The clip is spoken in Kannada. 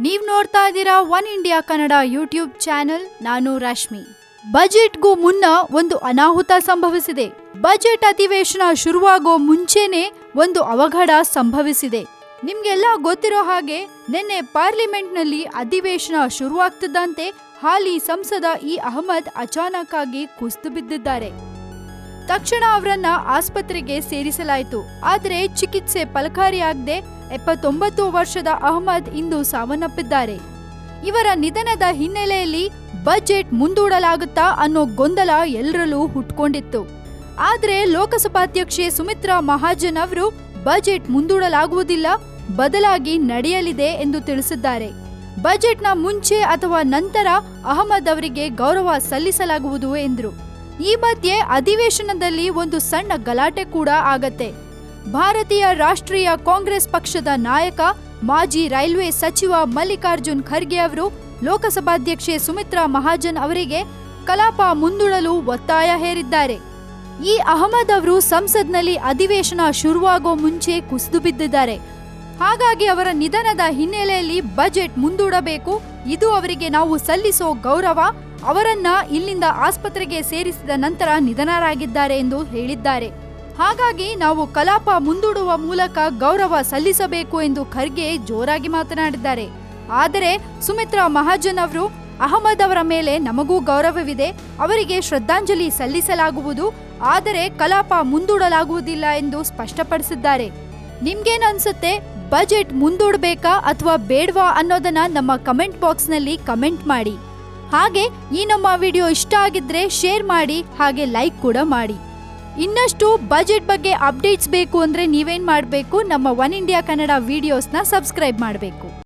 ನೀವ್ ನೋಡ್ತಾ ಇದ್ದೀರಾ one India Kannada YouTube channel. ನಾನು ರಶ್ಮಿ. ಬಜೆಟ್ಗೂ ಮುನ್ನ ಒಂದು ಅನಾಹುತ ಸಂಭವಿಸಿದೆ. ಬಜೆಟ್ ಅಧಿವೇಶನ ಶುರುವಾಗೋ ಮುಂಚೆನೆ ಒಂದು ಅವಘಡ ಸಂಭವಿಸಿದೆ. ನಿಮ್ಗೆಲ್ಲ ಗೊತ್ತಿರೋ ಹಾಗೆ ನಿನ್ನೆ ಪಾರ್ಲಿಮೆಂಟ್ನಲ್ಲಿ ಅಧಿವೇಶನ ಶುರುವಾಗ್ತಿದ್ದಂತೆ ಹಾಲಿ ಸಂಸದ ಅಹಮದ್ ಅಚಾನಕ್ ಆಗಿ ಕುಸಿದು ಬಿದ್ದಿದ್ದಾರೆ. ತಕ್ಷಣ ಅವರನ್ನ ಆಸ್ಪತ್ರೆಗೆ ಸೇರಿಸಲಾಯಿತು. ಆದರೆ ಚಿಕಿತ್ಸೆ ಫಲಕಾರಿಯಾಗದೆ 79 ವರ್ಷದ ಅಹಮದ್ ಇಂದು ಸಾವನ್ನಪ್ಪಿದ್ದಾರೆ. ಇವರ ನಿಧನದ ಹಿನ್ನೆಲೆಯಲ್ಲಿ ಬಜೆಟ್ ಮುಂದೂಡಲಾಗುತ್ತಾ ಅನ್ನೋ ಗೊಂದಲ ಎಲ್ಲರಲ್ಲೂ ಹುಟ್ಕೊಂಡಿತ್ತು. ಆದ್ರೆ ಲೋಕಸಭಾಧ್ಯಕ್ಷೆ ಸುಮಿತ್ರಾ ಮಹಾಜನ್ ಅವರು ಬಜೆಟ್ ಮುಂದೂಡಲಾಗುವುದಿಲ್ಲ, ಬದಲಾಗಿ ನಡೆಯಲಿದೆ ಎಂದು ತಿಳಿಸಿದ್ದಾರೆ. ಬಜೆಟ್ನ ಮುಂಚೆ ಅಥವಾ ನಂತರ ಅಹಮದ್ ಅವರಿಗೆ ಗೌರವ ಸಲ್ಲಿಸಲಾಗುವುದು ಎಂದರು. ಈ ಮಧ್ಯೆ ಅಧಿವೇಶನದಲ್ಲಿ ಒಂದು ಸಣ್ಣ ಗಲಾಟೆ ಕೂಡ ಆಗತ್ತೆ. ಭಾರತೀಯ ರಾಷ್ಟ್ರೀಯ ಕಾಂಗ್ರೆಸ್ ಪಕ್ಷದ ನಾಯಕ ಮಾಜಿ ರೈಲ್ವೆ ಸಚಿವ ಮಲ್ಲಿಕಾರ್ಜುನ್ ಖರ್ಗೆ ಅವರು ಲೋಕಸಭಾಧ್ಯಕ್ಷೆ ಸುಮಿತ್ರಾ ಮಹಾಜನ್ ಅವರಿಗೆ ಕಲಾಪ ಮುಂದೂಡಲು ಒತ್ತಾಯ ಹೇರಿದ್ದಾರೆ. ಅಹಮದ್ ಅವರು ಸಂಸತ್ನಲ್ಲಿ ಅಧಿವೇಶನ ಶುರುವಾಗೋ ಮುಂಚೆ ಕುಸಿದು ಬಿದ್ದಿದ್ದಾರೆ. ಹಾಗಾಗಿ ಅವರ ನಿಧನದ ಹಿನ್ನೆಲೆಯಲ್ಲಿ ಬಜೆಟ್ ಮುಂದೂಡಬೇಕು, ಇದು ಅವರಿಗೆ ನಾವು ಸಲ್ಲಿಸೋ ಗೌರವ. ಅವರನ್ನ ಇಲ್ಲಿಂದ ಆಸ್ಪತ್ರೆಗೆ ಸೇರಿಸಿದ ನಂತರ ನಿಧನರಾಗಿದ್ದಾರೆ ಎಂದು ಹೇಳಿದ್ದಾರೆ. ಹಾಗಾಗಿ ನಾವು ಕಲಾಪ ಮುಂದೂಡುವ ಮೂಲಕ ಗೌರವ ಸಲ್ಲಿಸಬೇಕು ಎಂದು ಖರ್ಗೆ ಜೋರಾಗಿ ಮಾತನಾಡಿದ್ದಾರೆ. ಆದರೆ ಸುಮಿತ್ರಾ ಮಹಾಜನ್ ಅವರು ಅಹಮದ್ ಅವರ ಮೇಲೆ ನಮಗೂ ಗೌರವವಿದೆ, ಅವರಿಗೆ ಶ್ರದ್ಧಾಂಜಲಿ ಸಲ್ಲಿಸಲಾಗುವುದು, ಆದರೆ ಕಲಾಪ ಮುಂದೂಡಲಾಗುವುದಿಲ್ಲ ಎಂದು ಸ್ಪಷ್ಟಪಡಿಸಿದ್ದಾರೆ. ನಿಮ್ಗೇನು ಅನ್ಸುತ್ತೆ? ಬಜೆಟ್ ಮುಂದೂಡಬೇಕಾ ಅಥವಾ ಬೇಡವಾ ಅನ್ನೋದನ್ನ ನಮ್ಮ ಕಮೆಂಟ್ ಬಾಕ್ಸ್ನಲ್ಲಿ ಕಮೆಂಟ್ ಮಾಡಿ. ಹಾಗೆ ನಮ್ಮ ವಿಡಿಯೋ ಇಷ್ಟ ಆಗಿದ್ರೆ ಶೇರ್ ಮಾಡಿ, ಹಾಗೆ ಲೈಕ್ ಕೂಡ ಮಾಡಿ. ಇನ್ನಷ್ಟು ಬಜೆಟ್ ಬಗ್ಗೆ ಅಪ್ಡೇಟ್ಸ್ ಬೇಕು ಅಂದ್ರೆ ನೀವೇನ್ ಮಾಡಬೇಕು? ನಮ್ಮ ಒನ್ ಇಂಡಿಯಾ ಕನ್ನಡ ವಿಡಿಯೋಸ್ನ ಸಬ್ಸ್ಕ್ರೈಬ್ ಮಾಡಬೇಕು.